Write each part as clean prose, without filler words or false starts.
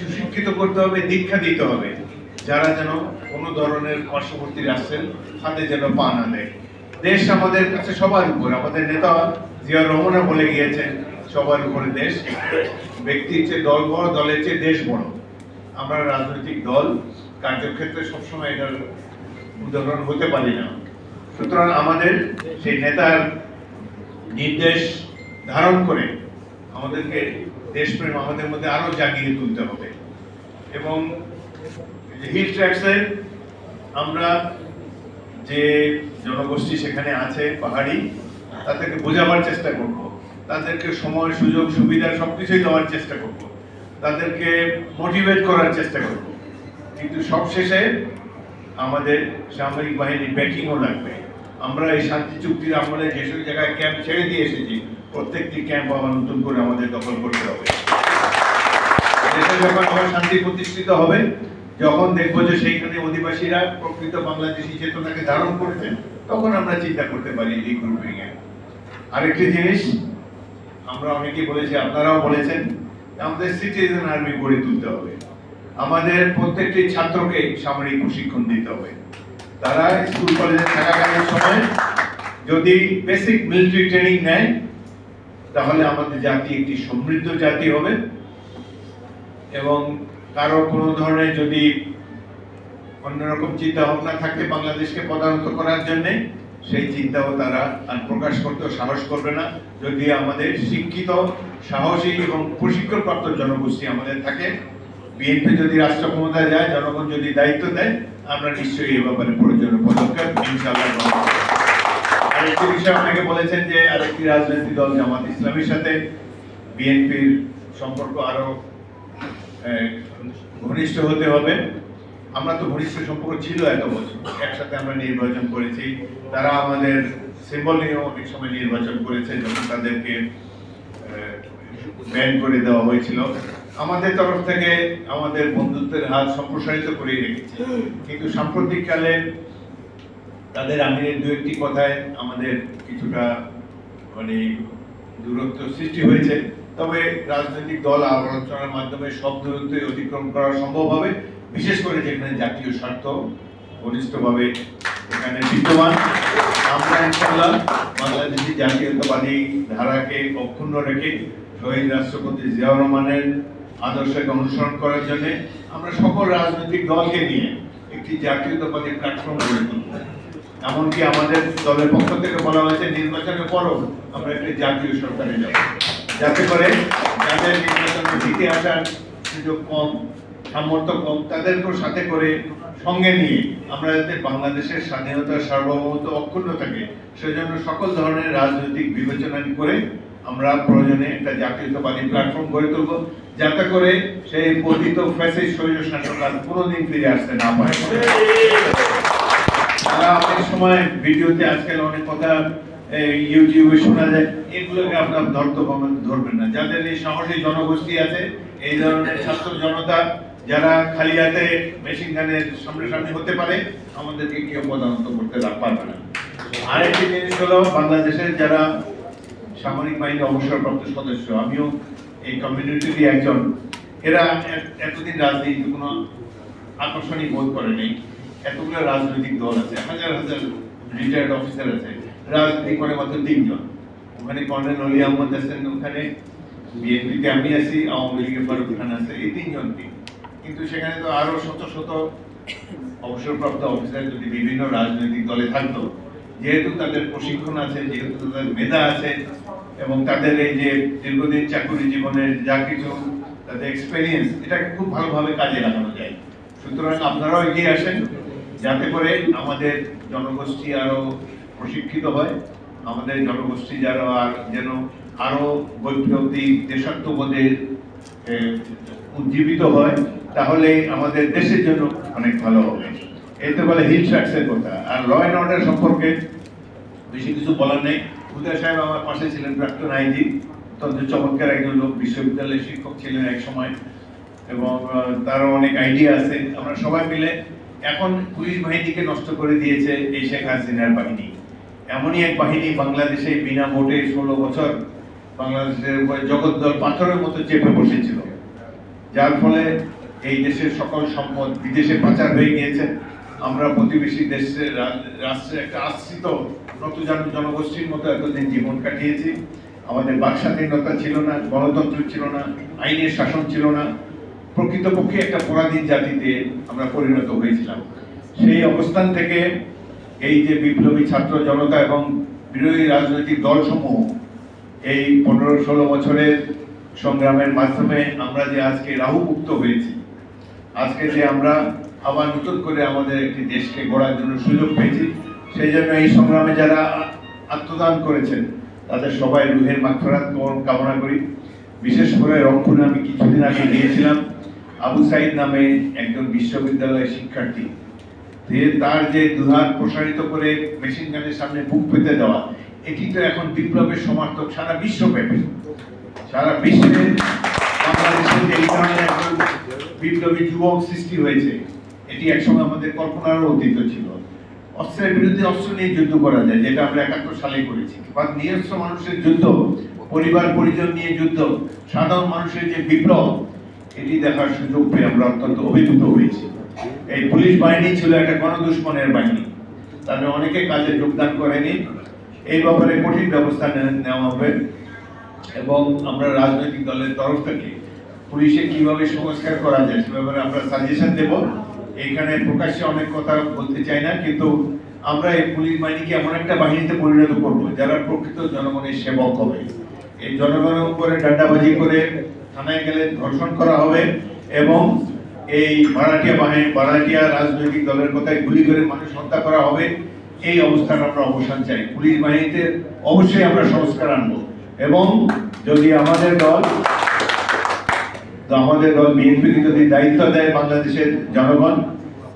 সুশিক্ষিত করতে হবে, দীক্ষা দিতে হবে, যারা যেন কোনো ধরনের পার্শ্ববর্তী রাষ্ট্রের হাতে যেন পা না দেয়। দেশ আমাদের কাছে সবার উপর, আমাদের নেতা জিয়াউর রহমান বলে গিয়েছেন সবার উপরে দেশ, ব্যক্তির চেয়ে দল বড়, দলের চেয়ে দেশ বড়। আমরা রাজনৈতিক দল কার্যক্ষেত্রে সবসময় এটার উদাহরণ হতে পারি না। সুতরাং আমাদের সেই নেতার নির্দেশ ধারণ করে আমাদেরকে দেশপ্রেম আমাদের মধ্যে আরো জাগিয়ে তুলতে হবে। এবং হিল ট্র্যাক্সে আমরা যে জনগোষ্ঠী সেখানে আছে পাহাড়ি, তাদেরকে বোঝাবার চেষ্টা করব, তাদেরকে সময় সুযোগ সুবিধা সবকিছুই দেওয়ার চেষ্টা করব, তাদেরকে মোটিভেট করার চেষ্টা করব। কিন্তু সবশেষে আমাদের সামরিক বাহিনীর ব্যাকিংও লাগবে। আমরা এই শান্তি চুক্তির আমলে যেসব জায়গায় ক্যাম্প ছেড়ে দিয়ে এসেছি, প্রত্যেকটি ক্যাম্প আবার নতুন করে আমাদের দখল করতে হবে। দেশে যখন আবার শান্তি প্রতিষ্ঠিত হবে, যখন দেখবো যে সেইখানে অধিবাসীরা প্রকৃত বাংলাদেশী চেতনাকে ধারণ করেছেন, তখন আমরা চিন্তা করতে পারি এই গ্রুপিং এ। আরেকটি জিনিস আমরা অনেকেই বলেছি, আপনারাও বলেছেন, আমাদের সিটিজেন আর্মি গড়ে তুলতে হবে। আমাদের প্রত্যেকটি ছাত্রকে সামরিক প্রশিক্ষণ দিতে হবে। তারা স্কুল কলেজে থাকাকালীন সময় যদি বেসিক মিলিটারি ট্রেনিং নেয়, তাহলে আমাদের জাতি একটি সমৃদ্ধ জাতি হবে। এবং কারো কোনো ধরনের যদি অন্যরকম চিন্তা ভাবনা থাকে বাংলাদেশকে পদানত করার জন্য, সেই চিন্তাও তারা আর প্রকাশ করতেও সাহস করবে না। যদি আমাদের শিক্ষিত, সাহসী এবং প্রশিক্ষণপ্রাপ্ত জনগোষ্ঠী আমাদের থাকে, বিএনপি যদি রাষ্ট্র ক্ষমতায় যায়, জনগণ যদি দায়িত্ব দেয়, আমরা নিশ্চয়ই এই ব্যাপারে প্রয়োজনীয় পদক্ষেপ ইনশাআল্লাহ গ্রহণ করব। আরেকটি বিষয় আপনাকে বলেছেন যে আরেকটি রাজনৈতিক দল জামাত ইসলামীর সাথে বিএনপির সম্পর্ক আরো ঘনিষ্ঠ হতে হবে। আমরা তো ঘনিষ্ঠ সম্পর্ক ছিল এত বছর, একসাথে আমরা নির্বাচন করেছি, তারা আমাদের সিম্বল নিয়েও অনেক সময় নির্বাচন করেছে যখন তাদেরকে ব্যান করে দেওয়া হয়েছিল। আমাদের তরফ থেকে আমাদের বন্ধুত্বের হাত সম্প্রসারিত করে রেখেছি, কিন্তু সাম্প্রতিককালে তাদের আমিরের দু একটি কথায় আমাদের কিছুটা মানে দূরত্ব সৃষ্টি হয়েছে। তবে রাজনৈতিক দল আলোচনার মাধ্যমে সব দূরত্বই অতিক্রম করা সম্ভব হবে, বিশেষ করে যেখানে জাতীয় স্বার্থ ঘনিষ্ঠভাবে এখানে বিদ্যমান। আমরা ইনশাআল্লাহ বাংলাদেশি জাতীয়তাবাদী ধারাকে অক্ষুণ্ণ রেখে শহীদ রাষ্ট্রপতি জিয়াউর রহমানের আদর্শকে অনুসরণ করার জন্য আমরা সকল রাজনৈতিক দলকে নিয়ে একটি জাতীয়তাবাদী প্ল্যাটফর্ম গড়ে তুলব। এমনকি আমাদের দলের পক্ষ থেকে বলা হয়েছে নির্বাচনের পরও আমরা একটি জাতীয় সরকারে যাব, যাতে করে যাদের নির্বাচনে জিতে আসার সুযোগ কম, সামর্থ্য কম, তাদেরকেও সাথে করে সঙ্গে নিয়ে আমরা যাতে বাংলাদেশের স্বাধীনতার সার্বভৌমত্ব অক্ষুণ্ণ থাকে, সেজন্য সকল ধরনের রাজনৈতিক বিবেচনা করে আমরা প্রয়োজনে একটা জাতীয়তাবাদী প্ল্যাটফর্ম গড়ে তুলব, যাতে করে সেই পতিত ফ্যাসিস্ট স্বৈর শাসক আর কোনোদিন ফিরে আসতে না পারে। তারা অনেক সময় ভিডিওতে আজকাল অনেক কথা ইউটিউবে শোনা যায়, এগুলোকে আপনার ধরবেন না। যাদের এই সাহসী জনগোষ্ঠী আছে, এই ধরনের ছাত্র জনতা যারা খালি হাতে মেশিন গানের সামনাসামনি হতে পারে, আমাদেরকে কেউ পদানত করতে পারবে না। আরেকটি জিনিস হলো, বাংলাদেশের যারা সামরিক বাহিনীর অবসরপ্রাপ্ত সদস্য, আমিও এই কমিউনিটিরই একজন, এরা এতদিন রাজনীতি কোনো আকর্ষণই বোধ করেনি। এতগুলো রাজনৈতিক দল আছে, হাজার হাজার রিটায়ার্ড অফিসার আছে, রাজনীতি করে মাত্র 3 জন। ওখানে কর্নেল অলি আহমদ আছেন, ওখানে বিএনপিতে আমি আছি, আওয়ামী লীগের ফারুক খান আছে, এই 3 জনকে। কিন্তু সেখানে তো আরো শত শত অবসরপ্রাপ্ত অফিসার যদি বিভিন্ন রাজনৈতিক দলে থাকতো, যেহেতু তাদের প্রশিক্ষণ আছে, যেহেতু তাদের মেধা আছে এবং তাদের এই যে দীর্ঘদিন চাকরি জীবনের যা কিছু তাদের এক্সপেরিয়েন্স, এটাকে খুব ভালোভাবে কাজে লাগানো যায়। সুতরাং আপনারাও এগিয়ে আসেন, যাতে করে আমাদের জনগোষ্ঠী আরো প্রশিক্ষিত হয়, আমাদের জনগোষ্ঠী যারা যেন আরো বৈপ্লবিক দেশাত্মবোধে উজ্জীবিত হয়, তাহলে আমাদের দেশের জন্য অনেক ভালো হবে। এতে বলে হিল ট্র্যাক্সের কথা। আর ল অ্যান্ড অর্ডার সম্পর্কে বেশি কিছু বলার নেই। হুদা সাহেব আমার পাশে ছিলেন, প্রাক্তন আইজি, অত্যন্ত চমৎকার একজন লোক, বিশ্ববিদ্যালয়ের শিক্ষক ছিলেন এক সময়, এবং তারও অনেক আইডিয়া আছে। আমরা সবাই মিলে এখন পুলিশ বাহিনীকে নষ্ট করে দিয়েছে এই শেখ হাসিনার বাহিনী। এমনই এক বাহিনী বাংলাদেশে বিনা ভোটে 16 বছর বাংলাদেশের উপরে জগদ্দল পাথরের মতো চেপে বসেছিল। যার ফলে এই দেশের সকল সম্পদ বিদেশে পাচার হয়ে গিয়েছে। আমরা প্রতিবেশী দেশের রাষ্ট্রের একটা আশ্রিত নতুন জনগোষ্ঠীর মতো এতদিন জীবন কাটিয়েছি। আমাদের বাক স্বাধীনতা ছিল না, গণতন্ত্র ছিল না, আইনের শাসন ছিল না। প্রকৃতপক্ষে একটা পরাধীন জাতিতে আমরা পরিণত হয়েছিলাম। সেই অবস্থান থেকে এই যে বিপ্লবী ছাত্র জনতা এবং বিরোধী রাজনৈতিক দলসমূহ এই 15-16 বছরের সংগ্রামের মাধ্যমে আমরা যে আজকে রাহুমুক্ত হয়েছি, আজকে যে আমরা আবার নতুন করে আমাদের একটি দেশকে গড়ার জন্য সুযোগ পেয়েছি, সেই জন্য এই সংগ্রামে যারা আত্মদান করেছেন তাদের সবাই রুহের মাগফিরাত কামনা করি। বিশেষ করে রংপুরে আমি কিছুদিন আগে গিয়েছিলাম, আবু সাইদ নামে একজন বিশ্ববিদ্যালয়ের শিক্ষার্থী, তার যে দুহাত প্রসারিত করে মেশিন গানের সামনে বুক পেতে দেওয়া, এটি তো এখন বিপ্লবের সমর্থক সারা বিশ্বব্যাপী। সারা বিশ্বে বাংলাদেশে যে এই ধরনের একজন বিপ্লবী যুবক সৃষ্টি হয়েছে, এটি একসময় আমাদের কল্পনারও অতীত ছিল। অস্ত্রের বিরুদ্ধে অস্ত্র নিয়ে যুদ্ধ করা যায়, যেটা আমরা 71 সালে করেছি, বা নিরস্ত্র মানুষের যুদ্ধ, পরিবার পরিজন নিয়ে যুদ্ধ, সাধারণ মানুষের যে বিপ্লব, এটি দেখার সুযোগ পেয়ে আমরা অত্যন্ত অভিভূত হয়েছি। এই পুলিশ বাহিনী ছিল একটা গণদুশ্মনের বাহিনী, তাদের অনেকে কাজে যোগদান করেনি। এই ব্যাপারে কঠিন ব্যবস্থা নেওয়া হবে এবং আমরা রাজনৈতিক দলের তরফ থেকে পুলিশে কিভাবে সংস্কার করা যায় সে ব্যাপারে আমরা সাজেশন দেব। এখানে প্রকাশ্যে অনেক কথা বলতে চাই না, কিন্তু আমরা এই পুলিশ বাহিনীকে এমন একটা বাহিনীতে পরিণত করব যারা প্রকৃত জনগণের সেবক হবে। এই জনগণের উপরে ডান্ডাবাজি করে থানায় গেলে ধর্ষণ করা হবে এবং এই ভাড়াটিয়া রাজনৈতিক দলের কথায় গুলি করে মানুষ হত্যা করা হবে। এই অবস্থার আমরা অবসান চাই। পুলিশ বাহিনীতে অবশ্যই আমরা সংস্কার আনবো এবং যদি আমাদের দল বিএনপিকে যদি দায়িত্ব দেয় বাংলাদেশের জনগণ,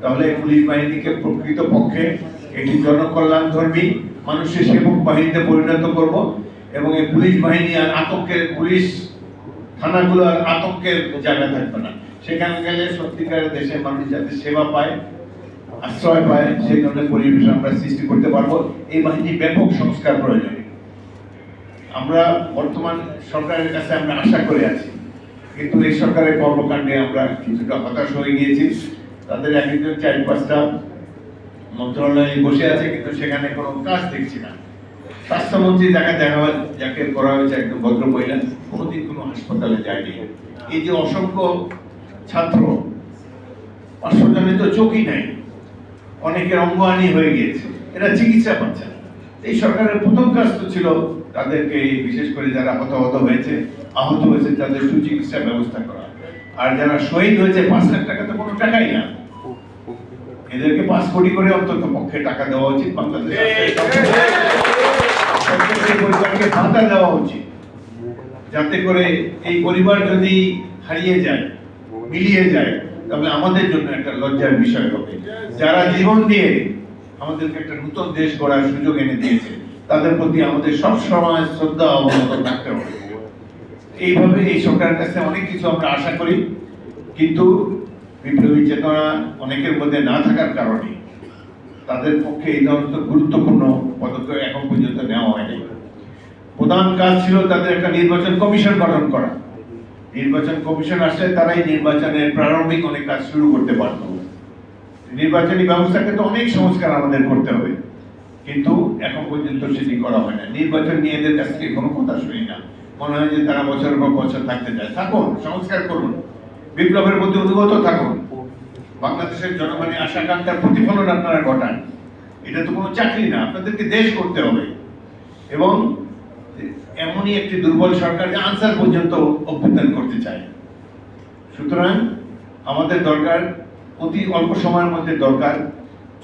তাহলে পুলিশ বাহিনীকে প্রকৃত পক্ষে একটি জনকল্যাণধর্মী মানুষের সেবক বাহিনীতে পরিণত করব এবং এই পুলিশ বাহিনী আর আতঙ্কের, পুলিশ থানাগুলো আর আতঙ্কের জায়গা থাকবে না। সেখানে গেলে সত্যিকারের দেশের মানুষ যাতে সেবা পায়, আশ্রয় পায়, সেই ধরনের পরিবেশ আমরা সৃষ্টি করতে পারবো। এই বাহিনী ব্যাপক সংস্কার প্রয়োজন। আমরা বর্তমান সরকারের কাছে আমরা আশা করে আছি, কিন্তু এই সরকারের কর্মকাণ্ডে আমরা কিছুটা হতাশ হয়ে গিয়েছি। তাদের একজন 4-5টা মন্ত্রণালয়ে বসে আছে, কিন্তু সেখানে কোনো কাজ দেখছি না। স্বাস্থ্যমন্ত্রী যাকে করা হয়েছে একদম ভদ্র মহিলা, কোনোদিন কোনো হাসপাতালে যায়নি। এই যে অসংখ্য ছাত্র, 500 জনের তো চোখই নাই, অনেকের অঙ্গহানি হয়ে গিয়েছে, এরা চিকিৎসা পাচ্ছে না। এই সরকারের প্রথম কাজ তো ছিল তাদেরকে, বিশেষ করে যারা আহত হয়েছে তাদের সুচিকিৎসার ব্যবস্থা করা। আর যারা শহীদ হয়েছে 5 লাখ টাকা তো কোনো টাকাই না, এদেরকে 5 কোটি করে অন্তত পক্ষে টাকা দেওয়া উচিত। বাংলাদেশ পরিবারকে ভাতা দেওয়া উচিত, যাতে করে এই পরিবার যদি হারিয়ে যায়, মিলিয়ে যায়, তাহলে আমাদের জন্য একটা লজ্জার বিষয় হবে। যারা জীবন দিয়ে আমাদেরকে একটা নতুন দেশ গড়ার সুযোগ এনে দিয়েছে, তাদের প্রতি আমাদের সবসময় শ্রদ্ধা অবলম্বন রাখতে হবে। এইভাবে এই সরকারের কাছে অনেক কিছু আমরা আশা করি, কিন্তু বিপ্লবী চেতনা অনেকের মধ্যে না থাকার কারণে তাদের পক্ষে এই ধরনের গুরুত্বপূর্ণ পদক্ষেপ এখন পর্যন্ত নেওয়া হয়নি। প্রধান কাজ ছিল তাদের একটা নির্বাচন কমিশন গঠন করা। নির্বাচন কমিশন আসলে তারাই নির্বাচনের প্রারম্ভিক অনেক কাজ শুরু করতে পারত। নির্বাচনী ব্যবস্থাকে তো অনেক সংস্কার আমাদের করতে হবে, কিন্তু এখন পর্যন্ত সেটি করা হয় না। নির্বাচন নিয়ে এদের কাছ থেকে কোনো কথা শুনি না। মনে হয় যে তারা বছরের পর বছর থাকতে চায়। থাকুন, সংস্কার করুন, বিপ্লবের প্রতি অনুগত থাকুন, বাংলাদেশের জনগণের আশা-আকাঙ্ক্ষার প্রতিফলন আপনারা ঘটান। এটা তো কোনো চাকরি না, আপনাদেরকে দেশ করতে হবে। এবং এমনই একটি দুর্বল সরকার যে আনসার পর্যন্ত অভ্যুত্থান করতে চায়। সুতরাং আমাদের দরকার, অতি অল্প সময়ের মধ্যে দরকার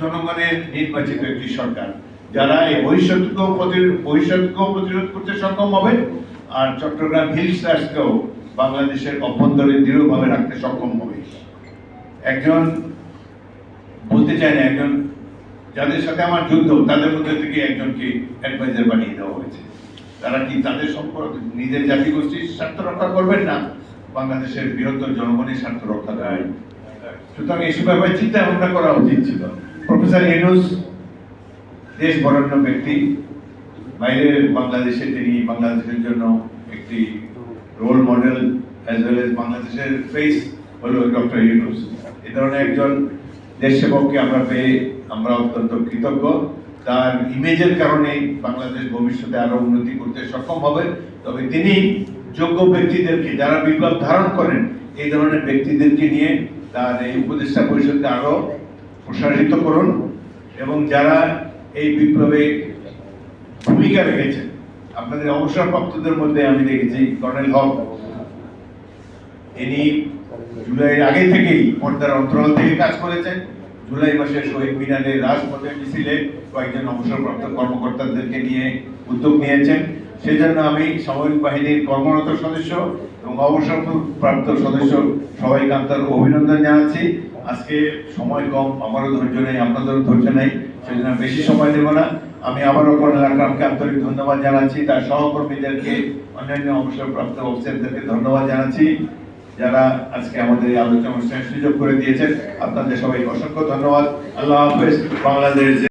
জনগণের নির্বাচিত একটি সরকার, যারা এই বহিষ্করণকেও প্রতিরোধ করতে সক্ষম হবে আর চট্টগ্রাম হিল স্টার্সকেও বাংলাদেশের অভ্যন্তরে দৃঢ়ভাবে রাখতে সক্ষম হবে। একজন বলতে চায় না, একজন যাদের সাথে আমার যুদ্ধ, তাদের মধ্যে থেকে একজনকে অ্যাডভাইজার বানিয়ে দেওয়া হয়েছে। তারা কি তাদের সম্পর্ক নিজের জাতিগোষ্ঠীর স্বার্থ রক্ষা করবেন না, বাংলাদেশের বৃহত্তর জনগণের স্বার্থ রক্ষা দেয়? সুতরাং এইসব ব্যাপারে চিন্তা ভাবনা করা উচিত ছিল। প্রফেসর ইউনূস দেশ বরেণ্য ব্যক্তি, বাইরের বাংলাদেশে তিনি বাংলাদেশের জন্য একটি role model as well as বাংলাদেশের ফেস হলো ডক্টর ইউনূস। এই ধরনের একজন দেশ সেবককে আমরা পেয়ে আমরা অত্যন্ত কৃতজ্ঞ। তার ইমেজের কারণে বাংলাদেশ ভবিষ্যতে আরো উন্নতি করতে সক্ষম হবে। তবে তিনি যোগ্য ব্যক্তিদেরকে, যারা বিপ্লব ধারণ করেন, এই ধরনের ব্যক্তিদেরকে নিয়ে তার এই উপদেষ্টা পরিষদকে আরো প্রসারিত করুন, এবং যারা এই বিপ্লবে ভূমিকা রেখেছেন, আপনাদের অবসরপ্রাপ্তদের মধ্যে আমি দেখেছি কর্নেল হক, ইনি জুলাইয়ের আগে থেকেই পর্দার অন্তরাল থেকে কাজ করেছেন। জুলাই মাসে শহীদ মিনারে রাজপথে মিছিলে কয়েকজন অবসরপ্রাপ্ত কর্মকর্তাদেরকে নিয়ে উদ্যোগ নিয়েছেন। সেজন্য আমি সামরিক বাহিনীর কর্মরত সদস্য এবং অবসরপ্রাপ্ত সদস্য সবাইকে আন্তরিক অভিনন্দন জানাচ্ছি। আজকে সময় কম, আমারও ধৈর্য নেই, আপনাদেরও ধৈর্য নেই, সেজন্য বেশি সময় দেব না। আমি আবারও কর্নেল আকরামকে আন্তরিক ধন্যবাদ জানাচ্ছি, তার সহকর্মীদেরকে, অন্যান্য অবসরপ্রাপ্ত অফিসারদেরকে ধন্যবাদ জানাচ্ছি, যারা আজকে আমাদের এই আলোচনা অনুষ্ঠানের সুযোগ করে দিয়েছেন। আপনাদের সবাইকে অসংখ্য ধন্যবাদ। আল্লাহ হাফেজ। বাংলাদেশ।